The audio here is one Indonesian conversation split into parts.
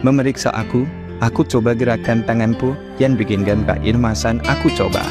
memeriksa aku coba gerakan tanganku, yang bikinkan keirmasan aku coba.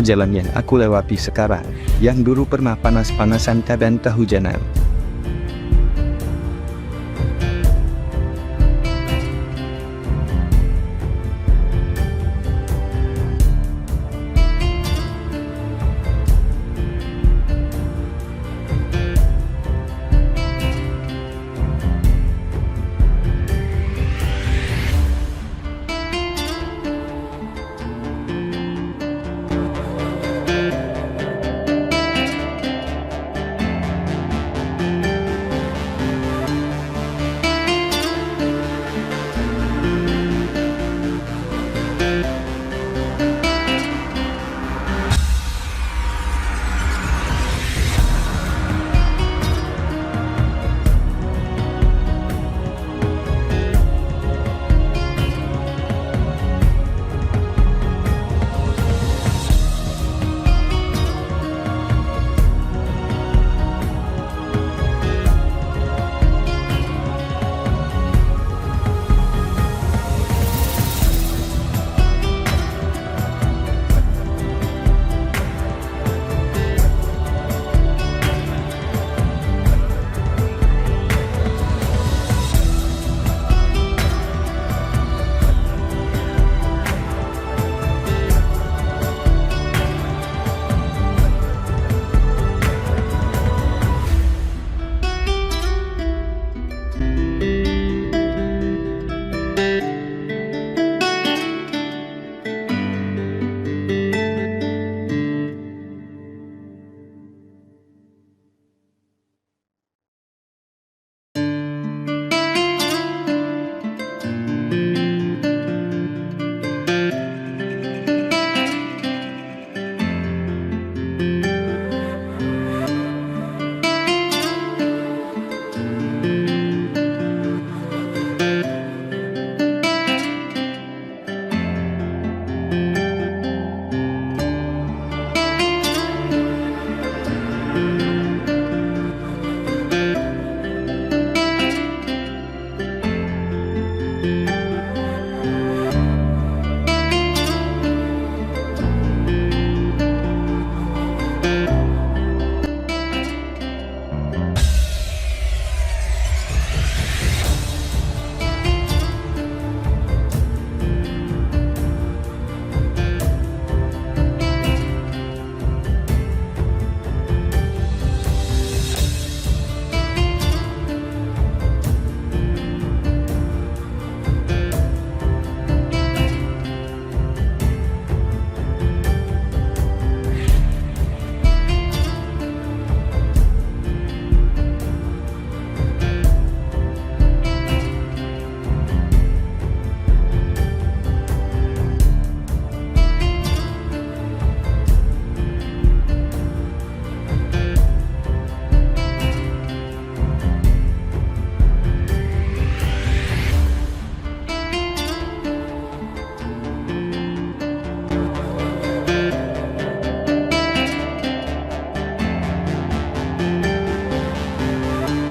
Jalan yang aku lewati sekarang, yang dulu pernah panas-panasan dan kehujanan.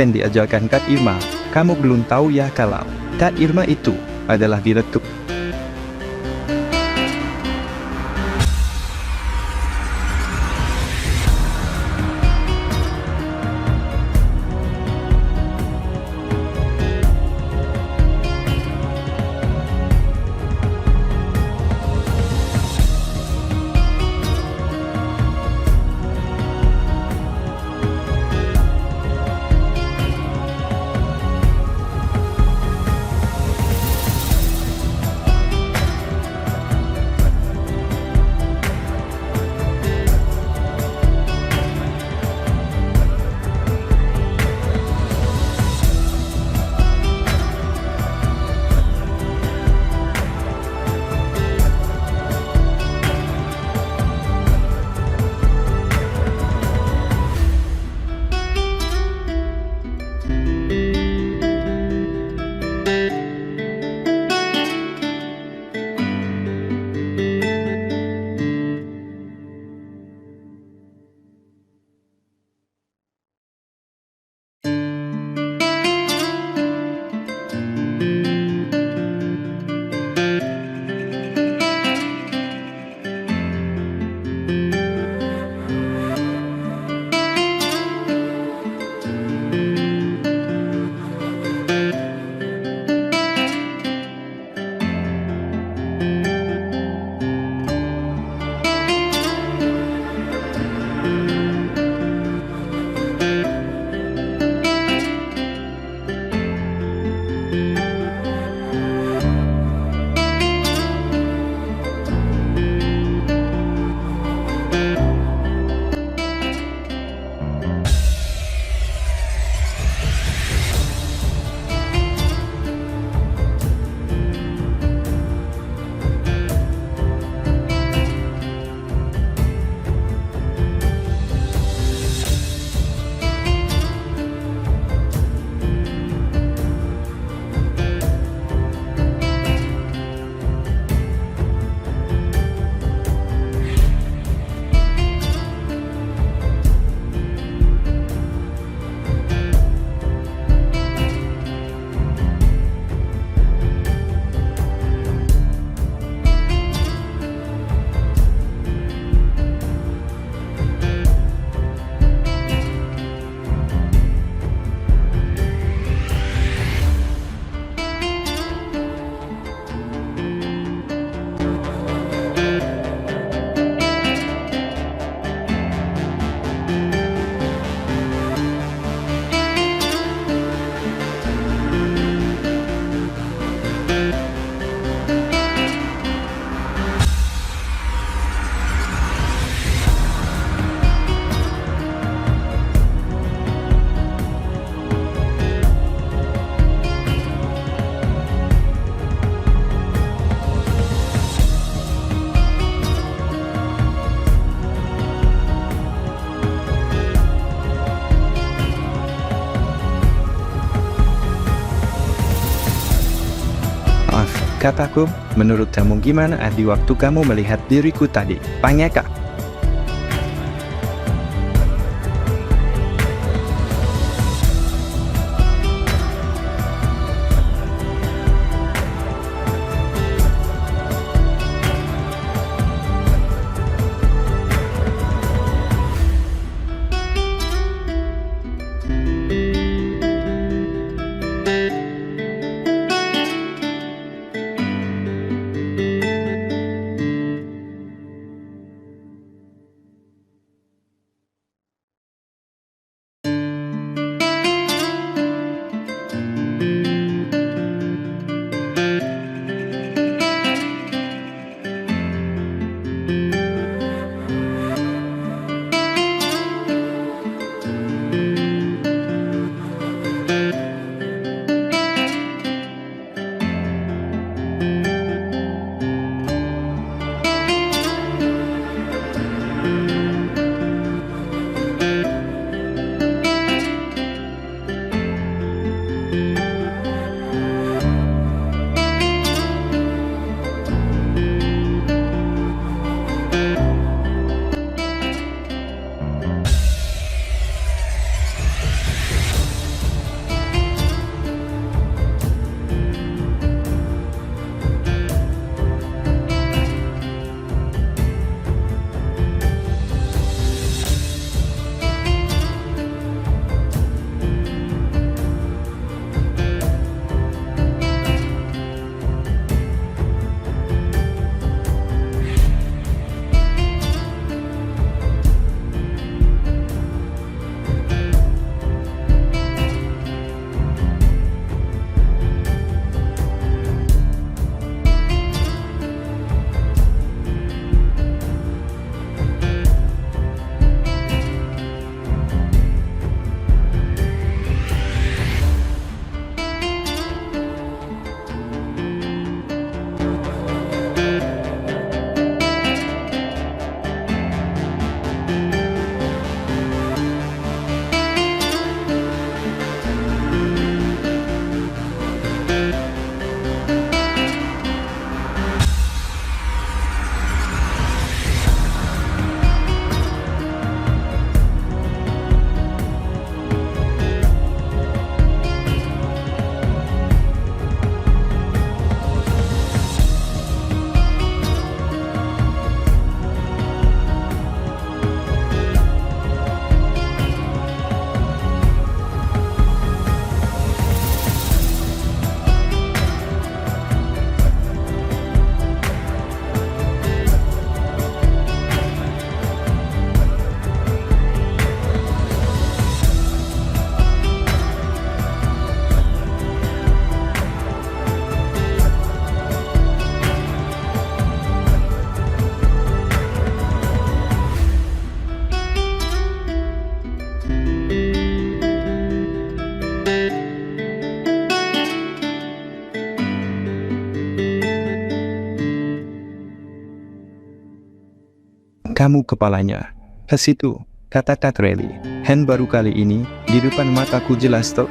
akan diajarkan Kak Irma. Kamu belum tahu ya kalau Kak Irma itu adalah direktur. Kataku, menurut kamu gimana di waktu kamu melihat diriku tadi? Panyeka? Kamu kepalanya. Ke situ, kata Katrelli. Hen baru kali ini, di depan mataku jelas toh.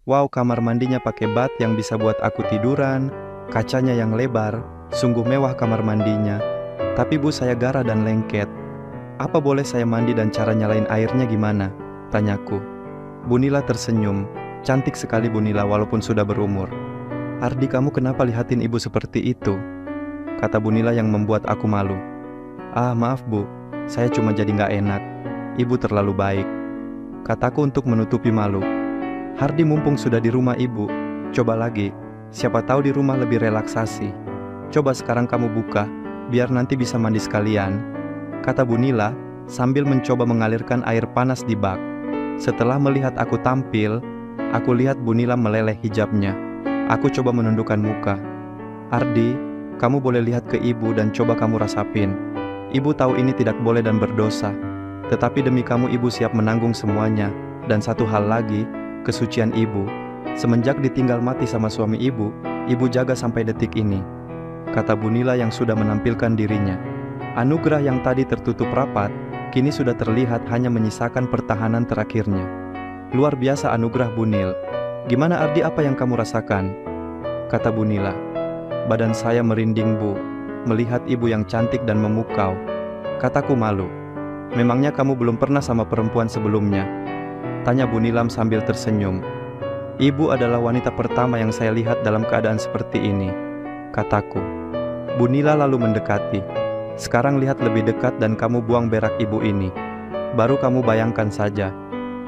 Wow, kamar mandinya pakai bat yang bisa buat aku tiduran, kacanya yang lebar, sungguh mewah kamar mandinya. Tapi Bu, saya gara dan lengket. Apa boleh saya mandi dan cara nyalain airnya gimana? Tanyaku. Bunila tersenyum. Cantik sekali Bunila walaupun sudah berumur. Ardi, kamu kenapa lihatin ibu seperti itu? Kata Bunila yang membuat aku malu. Ah, maaf Bu, saya cuma jadi nggak enak. Ibu terlalu baik. Kataku untuk menutupi malu. Hardi, mumpung sudah di rumah ibu, coba lagi. Siapa tahu di rumah lebih relaksasi. Coba sekarang kamu buka, biar nanti bisa mandi sekalian. Kata Bunila sambil mencoba mengalirkan air panas di bak. Setelah melihat aku tampil, aku lihat Bunila meleleh hijabnya. Aku coba menundukkan muka. Ardi, kamu boleh lihat ke ibu dan coba kamu rasapin. Ibu tahu ini tidak boleh dan berdosa. Tetapi demi kamu ibu siap menanggung semuanya. Dan satu hal lagi, kesucian ibu. Semenjak ditinggal mati sama suami ibu jaga sampai detik ini. Kata Bunila yang sudah menampilkan dirinya. Anugerah yang tadi tertutup rapat, kini sudah terlihat hanya menyisakan pertahanan terakhirnya. Luar biasa anugerah Bunil. Gimana Ardi, apa yang kamu rasakan? Kata Bunila. Badan saya merinding Bu, melihat ibu yang cantik dan memukau. Kataku malu. Memangnya kamu belum pernah sama perempuan sebelumnya? Tanya Bunilam sambil tersenyum. Ibu adalah wanita pertama yang saya lihat dalam keadaan seperti ini, kataku. Bunila lalu mendekati. Sekarang lihat lebih dekat dan kamu buang berak ibu ini. Baru kamu bayangkan saja.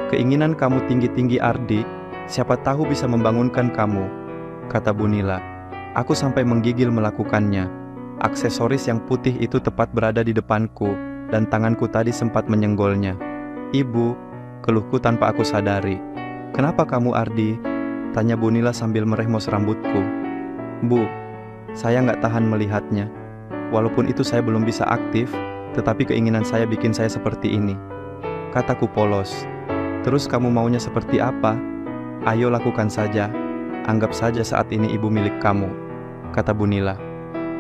Keinginan kamu tinggi-tinggi Ardi, siapa tahu bisa membangunkan kamu, kata Bunila. Aku sampai menggigil melakukannya. Aksesoris yang putih itu tepat berada di depanku, dan tanganku tadi sempat menyenggolnya. Ibu, keluhku tanpa aku sadari. Kenapa kamu Ardi? Tanya Bunila sambil merehmos rambutku. Bu, saya nggak tahan melihatnya. Walaupun itu saya belum bisa aktif, tetapi keinginan saya bikin saya seperti ini, kataku polos. Terus kamu maunya seperti apa? Ayo lakukan saja. Anggap saja saat ini ibu milik kamu, kata Bunila.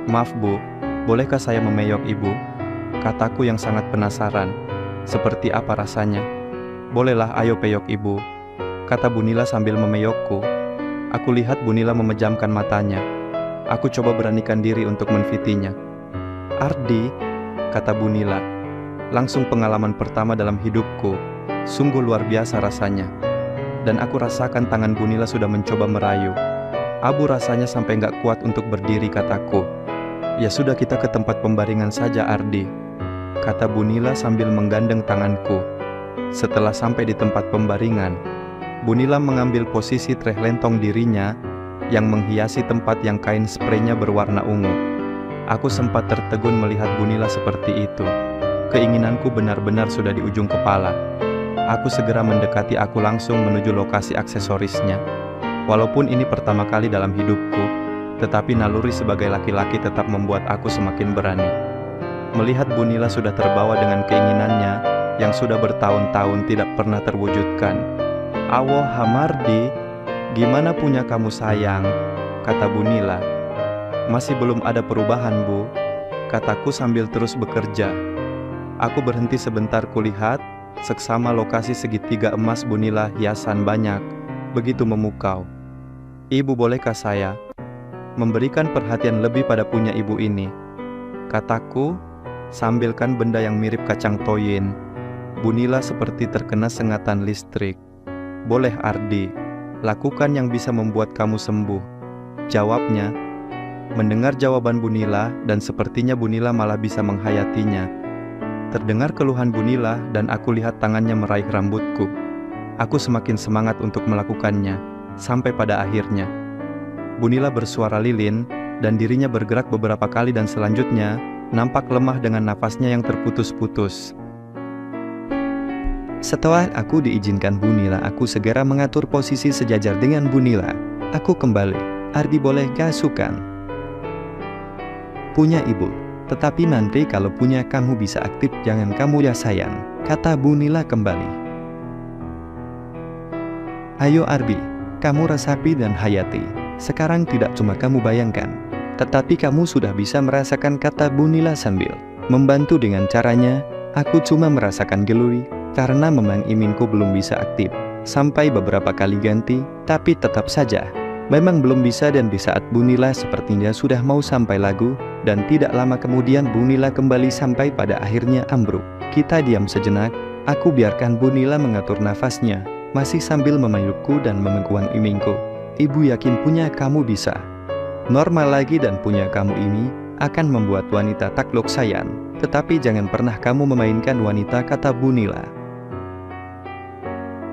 Maaf Bu, Bolehkah saya memeyok ibu? Kataku yang sangat penasaran. Seperti apa rasanya? Bolehlah, ayo peyok ibu, kata Bunila sambil memeyokku. Aku lihat Bunila memejamkan matanya. Aku coba beranikan diri untuk menfitinya. Ardi, kata Bunila. Langsung pengalaman pertama dalam hidupku. Sungguh luar biasa rasanya. Dan aku rasakan tangan Bunila sudah mencoba merayu. Abu rasanya sampai gak kuat untuk berdiri, kataku. Ya sudah, kita ke tempat pembaringan saja, Ardi, kata Bunila sambil menggandeng tanganku. Setelah sampai di tempat pembaringan, Bunila mengambil posisi treh lentong dirinya yang menghiasi tempat yang kain spraynya berwarna ungu. Aku sempat tertegun melihat Bunila seperti itu. Keinginanku benar-benar sudah di ujung kepala. Aku segera mendekati, aku langsung menuju lokasi aksesorisnya. Walaupun ini pertama kali dalam hidupku, tetapi naluri sebagai laki-laki tetap membuat aku semakin berani. Melihat Bunila sudah terbawa dengan keinginannya yang sudah bertahun-tahun tidak pernah terwujudkan. "Awo Hamardi, gimana punya kamu sayang?" kata Bunila. "Masih belum ada perubahan, Bu," kataku sambil terus bekerja. Aku berhenti sebentar kulihat, seksama lokasi segitiga emas Bunila hiasan banyak, begitu memukau. "Ibu, bolehkah saya memberikan perhatian lebih pada punya ibu ini?" kataku, sambilkan benda yang mirip kacang toyin. Bunila seperti terkena sengatan listrik. "Boleh, Ardi, lakukan yang bisa membuat kamu sembuh," jawabnya. Mendengar jawaban Bunila, dan sepertinya Bunila malah bisa menghayatinya. Terdengar keluhan Bunila dan aku lihat tangannya meraih rambutku. Aku semakin semangat untuk melakukannya, sampai pada akhirnya Bunila bersuara lilin dan dirinya bergerak beberapa kali dan selanjutnya nampak lemah dengan nafasnya yang terputus-putus. Setelah aku diizinkan Bunila, aku segera mengatur posisi sejajar dengan Bunila. Aku kembali. "Ardi, boleh gasukan?" "Punya ibu, tetapi nanti kalau punya kamu bisa aktif, jangan kamu ya sayang," kata Bunila kembali. "Ayo Ardi, kamu resapi dan hayati. Sekarang tidak cuma kamu bayangkan, tetapi kamu sudah bisa merasakan," kata Bunila sambil membantu dengan caranya. Aku cuma merasakan geluri, karena memang iminku belum bisa aktif. Sampai beberapa kali ganti, tapi tetap saja memang belum bisa. Dan di saat Bunila sepertinya sudah mau sampai lagu, dan tidak lama kemudian Bunila kembali sampai pada akhirnya ambruk. Kita diam sejenak, aku biarkan Bunila mengatur nafasnya, masih sambil memelukku dan memegang imingku. "Ibu yakin punya kamu bisa normal lagi, dan punya kamu ini akan membuat wanita takluk sayang. Tetapi jangan pernah kamu memainkan wanita," kata Bunila.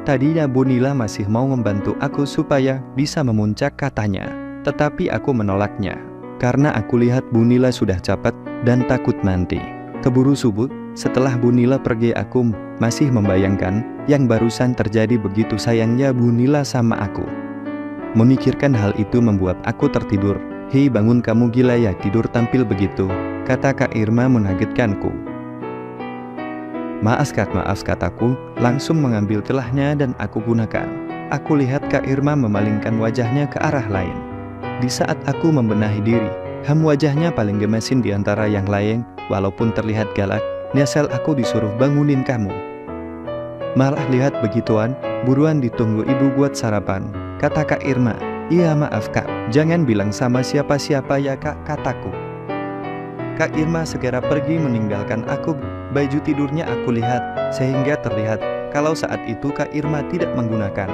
Tadinya Bunila masih mau membantu aku supaya bisa memuncak, katanya. Tetapi aku menolaknya, karena aku lihat Bunila sudah capek dan takut nanti keburu subuh. Setelah Bunila pergi, aku masih membayangkan yang barusan terjadi. Begitu sayangnya Bunila sama aku. Memikirkan hal itu membuat aku tertidur. "Hei, bangun, kamu gila ya tidur tampil begitu," kata Kak Irma mengagetkanku. Maaf, kataku, langsung mengambil celahnya dan aku gunakan. Aku lihat Kak Irma memalingkan wajahnya ke arah lain. Di saat aku membenahi diri, wajahnya paling gemesin di antara yang lain. Walaupun terlihat galak, nyesel aku disuruh bangunin kamu. "Malah lihat begituan, buruan ditunggu ibu buat sarapan," kata Kak Irma. "Iya, maaf Kak, jangan bilang sama siapa-siapa ya Kak," kataku. Kak Irma segera pergi meninggalkan aku. Baju tidurnya aku lihat, sehingga terlihat kalau saat itu Kak Irma tidak menggunakan.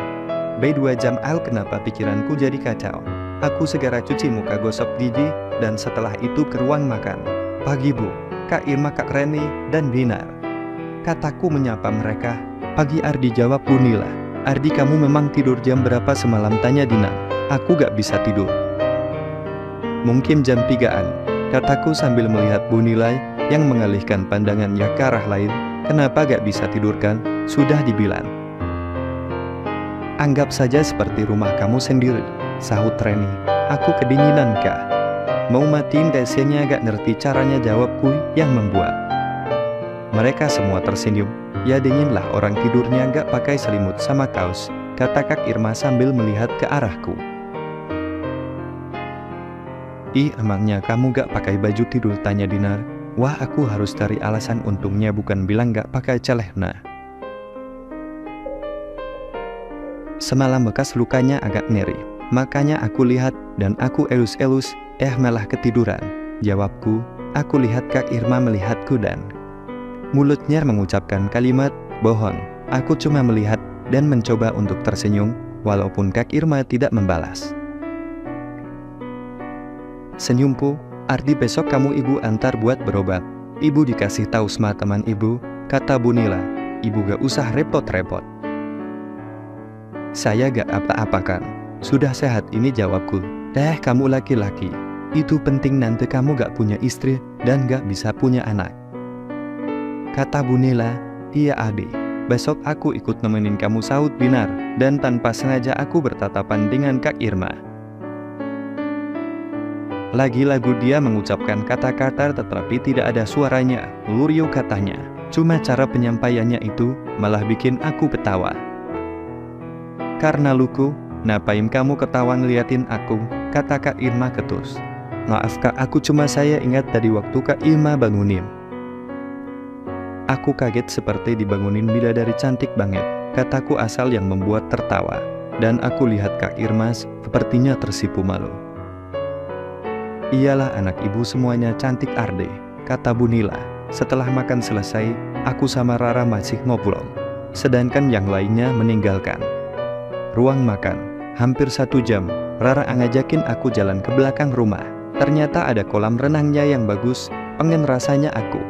2 jam kenapa pikiranku jadi kacau. Aku segera cuci muka, gosok gigi, dan setelah itu ke ruang makan. "Pagi Bu, Kak Irma, Kak Reni, dan Binar," kataku menyapa mereka. "Pagi Ardi," jawab Bunila. "Ardi, kamu memang tidur jam berapa semalam?" tanya Dina. "Aku gak bisa tidur. Mungkin jam 3-an," kataku sambil melihat Bunila yang mengalihkan pandangannya ke arah lain. "Kenapa gak bisa tidur kan? Sudah dibilang. Anggap saja seperti rumah kamu sendiri," sahut Reni. "Aku kedinginan kah? Mau matiin DC-nya?" "Gak ngerti caranya," jawabku yang membuat mereka semua tersenyum. "Ya dinginlah, orang tidurnya gak pakai selimut sama kaos," kata Kak Irma sambil melihat ke arahku. Ih, emangnya kamu gak pakai baju tidur, tanya Dinar. Wah, aku harus cari alasan, untungnya bukan bilang gak pakai celana. Semalam bekas lukanya agak nyeri, makanya aku lihat dan aku elus-elus, malah ketiduran. Jawabku, aku lihat Kak Irma melihatku dan mulutnya mengucapkan kalimat, bohong. Aku cuma melihat dan mencoba untuk tersenyum, walaupun Kak Irma tidak membalas senyumku. Ardi, besok kamu ibu antar buat berobat. Ibu dikasih tahu sama teman ibu, kata Bu Nila. Ibu gak usah repot-repot. Saya gak apa-apakan. Sudah sehat ini, jawabku. Kamu laki-laki. Itu penting, nanti kamu gak punya istri dan gak bisa punya anak. Kata Bu Nila, iya Adi. Besok aku ikut nemenin kamu, sahut Dinar. Dan tanpa sengaja aku bertatapan dengan Kak Irma. Lagi-lagu dia mengucapkan kata-kata tetapi tidak ada suaranya. Lurio, katanya. Cuma cara penyampaiannya itu malah bikin aku ketawa. Karena lucu, ngapain kamu ketawa ngeliatin aku, kata Kak Irma ketus. Maaf Kak, aku cuma saya ingat tadi waktu Kak Irma bangunin. Aku kaget seperti dibangunin bidadari cantik banget, kataku asal yang membuat tertawa. Dan aku lihat Kak Irma sepertinya tersipu malu. Iyalah anak ibu semuanya cantik Arde, kata Bu Nila. Setelah makan selesai, aku sama Rara masih ngobrol. Sedangkan yang lainnya meninggalkan ruang makan. Hampir 1 jam, Rara ngajakin aku jalan ke belakang rumah. Ternyata ada kolam renangnya yang bagus, pengen rasanya aku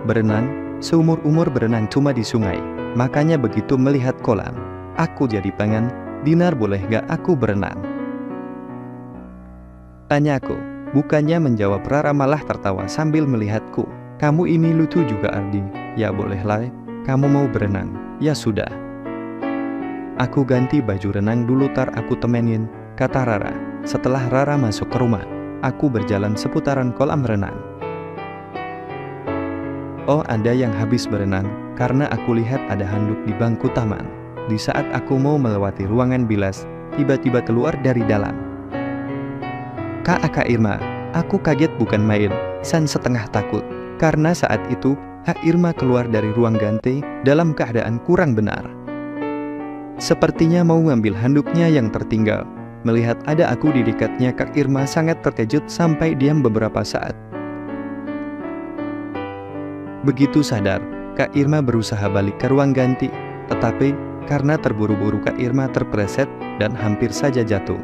berenang. Seumur-umur berenang cuma di sungai, makanya begitu melihat kolam, aku jadi pengen. Dinar, boleh gak aku berenang? Tanyaku. Bukannya menjawab Rara, malah tertawa sambil melihatku. Kamu ini lucu juga Ardi. Ya bolehlah, kamu mau berenang. Ya sudah. Aku ganti baju renang dulu, tar aku temenin, kata Rara. Setelah Rara masuk ke rumah, aku berjalan seputaran kolam renang. Oh, ada yang habis berenang, karena aku lihat ada handuk di bangku taman. Di saat aku mau melewati ruangan bilas, tiba-tiba keluar dari dalam Kak Irma. Aku kaget bukan main, san setengah takut. Karena saat itu, Kak Irma keluar dari ruang ganti dalam keadaan kurang benar. Sepertinya mau ngambil handuknya yang tertinggal. Melihat ada aku di dekatnya, Kak Irma sangat terkejut sampai diam beberapa saat. Begitu sadar, Kak Irma berusaha balik ke ruang ganti. Tetapi, karena terburu-buru Kak Irma terpleset dan hampir saja jatuh.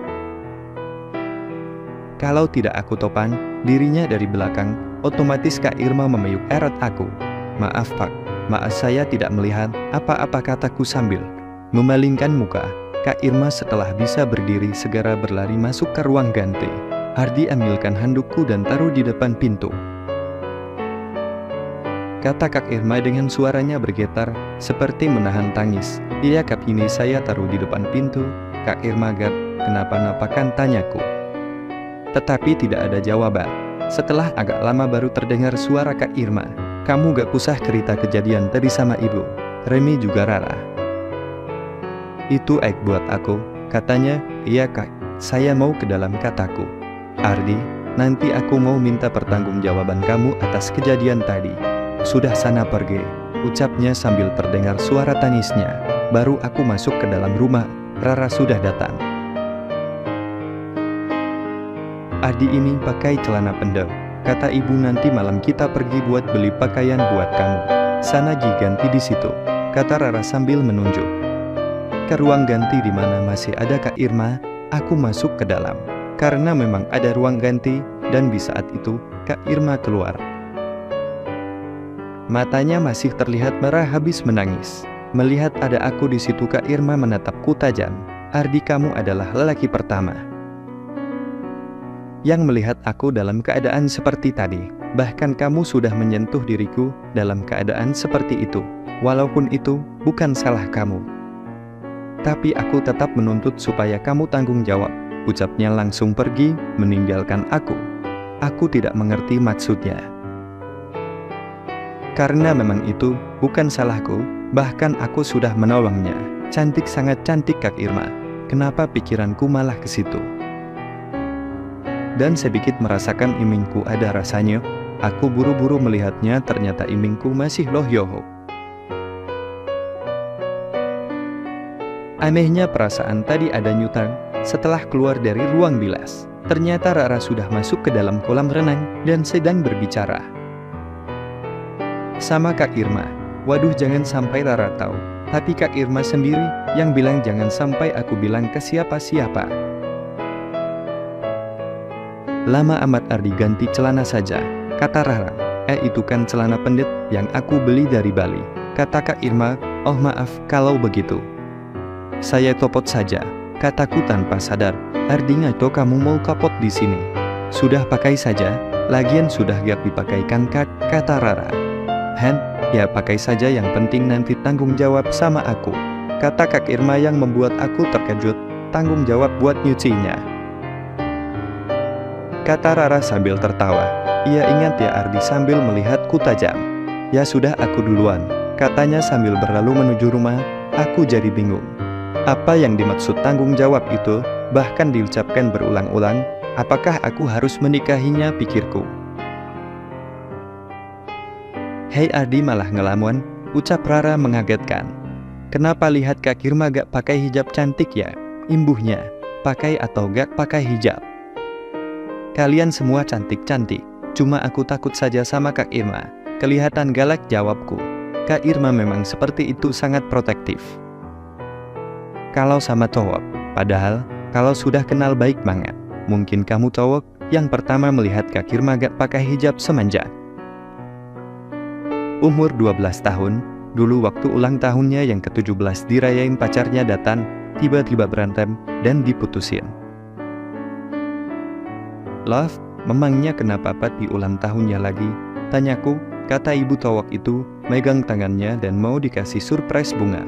Kalau tidak aku topan dirinya dari belakang, otomatis Kak Irma memeluk erat aku. Maaf Pak, maaf saya tidak melihat apa-apa, kataku sambil memalingkan muka. Kak Irma setelah bisa berdiri segera berlari masuk ke ruang ganti. Ardi, ambilkan handukku dan taruh di depan pintu, kata Kak Irma dengan suaranya bergetar seperti menahan tangis. Iya Kak, ini saya taruh di depan pintu. Kak Irma, gak kenapa-napakan, tanyaku. Tetapi tidak ada jawaban. Setelah agak lama baru terdengar suara Kak Irma. Kamu gak usah cerita kejadian tadi sama ibu, Remi juga Rara. Itu buat aku, katanya. Iya Kak, saya mau ke dalam, kataku. Ardi, nanti aku mau minta pertanggungjawaban kamu atas kejadian tadi. Sudah sana pergi, ucapnya sambil terdengar suara tangisnya. Baru aku masuk ke dalam rumah, Rara sudah datang. Adi ini pakai celana pendek, kata ibu, nanti malam kita pergi buat beli pakaian buat kamu. Sana ganti di situ, kata Rara sambil menunjuk ke ruang ganti di mana masih ada Kak Irma. Aku masuk ke dalam, karena memang ada ruang ganti, dan di saat itu Kak Irma keluar. Matanya masih terlihat merah habis menangis. Melihat ada aku di situ, Kak Irma menatapku tajam. Ardi, kamu adalah lelaki pertama yang melihat aku dalam keadaan seperti tadi. Bahkan kamu sudah menyentuh diriku dalam keadaan seperti itu. Walaupun itu bukan salah kamu, tapi aku tetap menuntut supaya kamu tanggung jawab. Ucapnya langsung pergi, meninggalkan aku. Aku tidak mengerti maksudnya. Karena memang itu bukan salahku, bahkan aku sudah menolongnya. Cantik, sangat cantik Kak Irma. Kenapa pikiranku malah ke situ? dan sedikit merasakan imingku ada rasanya. Aku buru-buru melihatnya, ternyata imingku masih loh-yoho. Anehnya perasaan tadi ada nyutang setelah keluar dari ruang bilas. Ternyata Rara sudah masuk ke dalam kolam renang dan sedang berbicara sama Kak Irma. Waduh, jangan sampai Rara tahu. Tapi Kak Irma sendiri yang bilang jangan sampai aku bilang ke siapa-siapa. Lama amat Ardi ganti celana saja, kata Rara. Itu kan celana pendek yang aku beli dari Bali, kata Kak Irma. Oh maaf kalau begitu. Saya topot saja, kataku tanpa sadar. Ardi ngato kamu mau kapot di sini. Sudah pakai saja, lagian sudah gak dipakaikan Kak, kata Rara. Hen, ya pakai saja, yang penting nanti tanggung jawab sama aku, kata Kak Irma yang membuat aku terkejut. Tanggung jawab buat nyucinya, kata Rara sambil tertawa. Iya ingat ya Ardi, sambil melihatku tajam. Ya sudah aku duluan, katanya sambil berlalu menuju rumah. Aku jadi bingung. Apa yang dimaksud tanggung jawab itu? Bahkan diucapkan berulang-ulang. Apakah aku harus menikahinya, pikirku. Hei Ardi malah ngelamun, ucap Rara mengagetkan. Kenapa lihat Kak Irma gak pakai hijab cantik ya? Imbuhnya, pakai atau gak pakai hijab? Kalian semua cantik-cantik. Cuma aku takut saja sama Kak Irma. Kelihatan galak, jawabku. Kak Irma memang seperti itu, sangat protektif kalau sama cowok. Padahal, kalau sudah kenal baik banget. Mungkin kamu cowok yang pertama melihat Kak Irma gak pakai hijab semenjak umur 12 tahun. Dulu waktu ulang tahunnya yang ke-17 dirayain, pacarnya datang, tiba-tiba berantem, dan diputusin. Love, memangnya kenapa Pat di ulang tahunnya lagi? Tanyaku, kata ibu cowok itu, megang tangannya dan mau dikasih surprise bunga.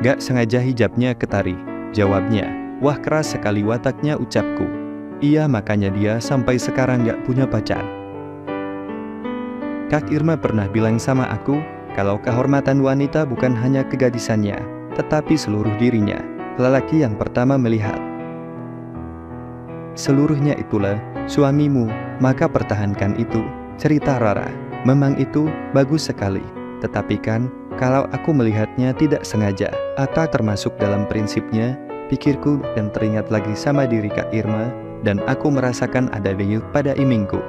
Gak sengaja hijabnya ketarik, jawabnya. Wah, keras sekali wataknya, ucapku. Iya, makanya dia sampai sekarang gak punya pacar. Kak Irma pernah bilang sama aku, kalau kehormatan wanita bukan hanya kegadisannya, tetapi seluruh dirinya. Lelaki yang pertama melihat seluruhnya itulah suamimu, maka pertahankan itu, cerita Rara. Memang itu bagus sekali, tetapi kan, kalau aku melihatnya tidak sengaja, atau termasuk dalam prinsipnya, pikirku, dan teringat lagi sama diri Kak Irma, dan aku merasakan ada denyut pada imingku.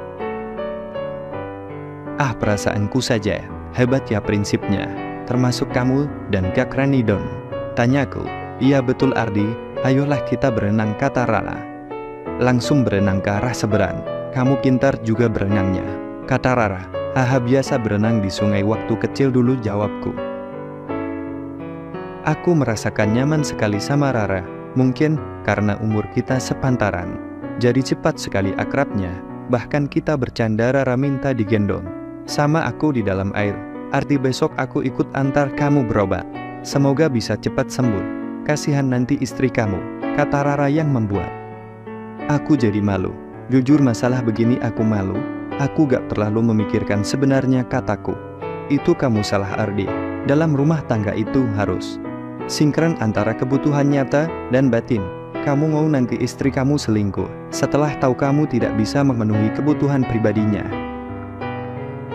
Ah, perasaanku saja, hebat ya prinsipnya, termasuk kamu dan Kak Ranidon, tanyaku. Iya betul Ardi, ayolah kita berenang, kata Rara. Langsung berenang ke arah seberang. Kamu pintar juga berenangnya, kata Rara. Haha, biasa berenang di sungai waktu kecil dulu, jawabku. Aku merasakan nyaman sekali sama Rara. Mungkin karena umur kita sepantaran, jadi cepat sekali akrabnya. Bahkan kita bercanda, Rara minta digendong sama aku di dalam air. Arti besok aku ikut antar kamu berobat. Semoga bisa cepat sembuh. Kasihan nanti istri kamu, kata Rara yang membuat aku jadi malu. Jujur masalah begini aku malu. Aku gak terlalu memikirkan sebenarnya, kataku. Itu kamu salah Ardi. Dalam rumah tangga itu harus sinkron antara kebutuhan nyata dan batin. Kamu mau nanti istri kamu selingkuh setelah tahu kamu tidak bisa memenuhi kebutuhan pribadinya,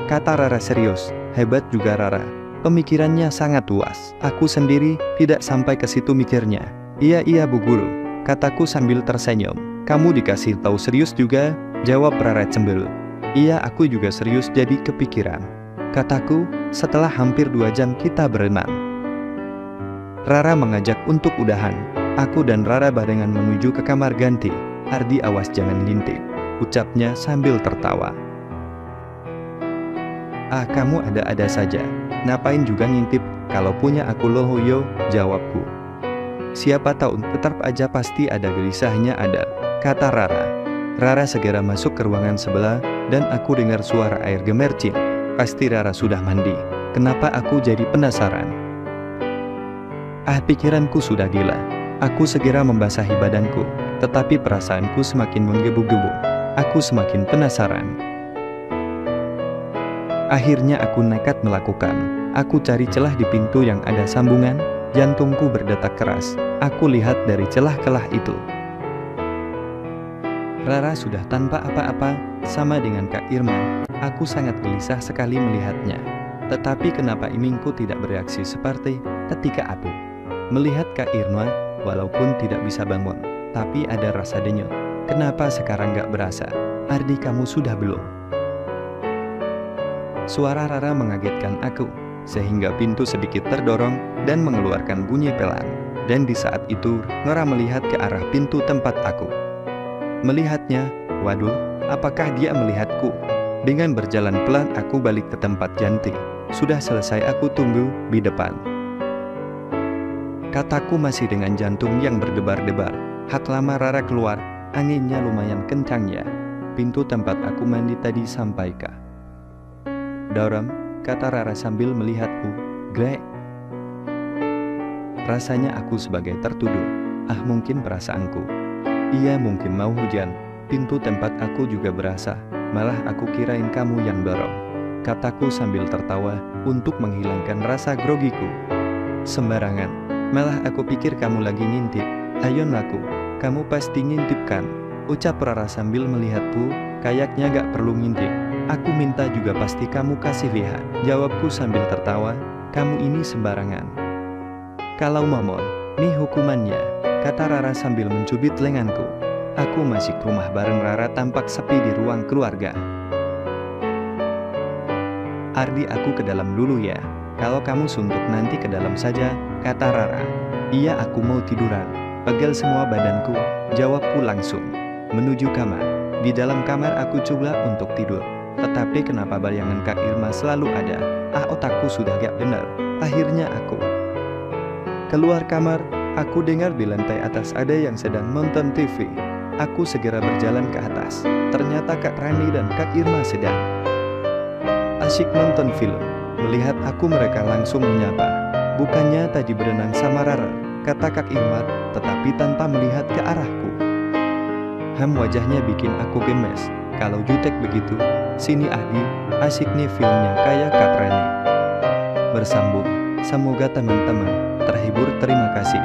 kata Rara serius. Hebat juga Rara. Pemikirannya sangat luas. Aku sendiri tidak sampai ke situ mikirnya. Iya Bu Guru, kataku sambil tersenyum. Kamu dikasih tahu serius juga, jawab Rara cemberut. Iya, aku juga serius jadi kepikiran, kataku setelah hampir 2 jam kita berenang. Rara mengajak untuk udahan. Aku dan Rara barengan menuju ke kamar ganti. Ardi awas jangan ngintip, ucapnya sambil tertawa. Ah, kamu ada-ada saja. Ngapain juga ngintip, kalau punya aku lohoyo, jawabku. Siapa tahu, tetap aja pasti ada gelisahnya ada, kata Rara. Rara segera masuk ke ruangan sebelah, dan aku dengar suara air gemercik. Pasti Rara sudah mandi. Kenapa aku jadi penasaran? Ah, pikiranku sudah gila. Aku segera membasahi badanku, tetapi perasaanku semakin menggebu-gebu. Aku semakin penasaran. Akhirnya aku nekat melakukan. Aku cari celah di pintu yang ada sambungan. Jantungku berdetak keras. Aku lihat dari celah-celah itu Rara sudah tanpa apa-apa, sama dengan Kak Irma. Aku sangat gelisah sekali melihatnya. Tetapi kenapa imingku tidak bereaksi seperti ketika aku melihat Kak Irma, walaupun tidak bisa bangun, tapi ada rasa denyut. Kenapa sekarang gak berasa? Ardi, kamu sudah belum? Suara Rara mengagetkan aku, sehingga pintu sedikit terdorong dan mengeluarkan bunyi pelan. Dan di saat itu, Rara melihat ke arah pintu tempat aku. Melihatnya, waduh, apakah dia melihatku? Dengan berjalan pelan aku balik ke tempat Janti. Sudah selesai, aku tunggu di depan. Kataku masih dengan jantung yang berdebar-debar. Hak lama Rara keluar, anginnya lumayan kencang ya. Pintu tempat aku mandi tadi sampai kah? Dorem, kata Rara sambil melihatku. Grek. Rasanya aku sebagai tertuduh. Mungkin perasaanku. Iya, mungkin mau hujan. Pintu tempat aku juga berasa. Malah aku kirain kamu yang dorong, kataku sambil tertawa untuk menghilangkan rasa grogiku. Sembarangan. Malah aku pikir kamu lagi ngintip. Ayo laku, kamu pasti ngintip kan? Ucap Rara sambil melihatku. Kayaknya gak perlu ngintip. Aku minta juga pasti kamu kasih lihat, jawabku sambil tertawa. Kamu ini sembarangan. Kalau momon, nih hukumannya, kata Rara sambil mencubit lenganku. Aku masih ke rumah bareng Rara tampak sepi di ruang keluarga. Ardi, aku ke dalam dulu ya. Kalau kamu suntuk nanti ke dalam saja, kata Rara. Iya, aku mau tiduran. Pegel semua badanku, jawabku langsung. Menuju kamar. Di dalam kamar aku coba untuk tidur. Tetapi kenapa bayangan Kak Irma selalu ada? Otakku sudah gak benar. Akhirnya aku keluar kamar. Aku dengar di lantai atas ada yang sedang nonton TV. Aku segera berjalan ke atas. Ternyata Kak Rani dan Kak Irma sedang asyik nonton film. Melihat aku, mereka langsung menyapa. Bukannya tadi berenang sama Rara, kata Kak Irma, tetapi tanpa melihat ke arahku. Wajahnya bikin aku gemes. Kalau jutek begitu, sini Ahdi, asyik nih filmnya kayak Kak Rani. Bersambung. Semoga teman-teman terhibur. Terima kasih.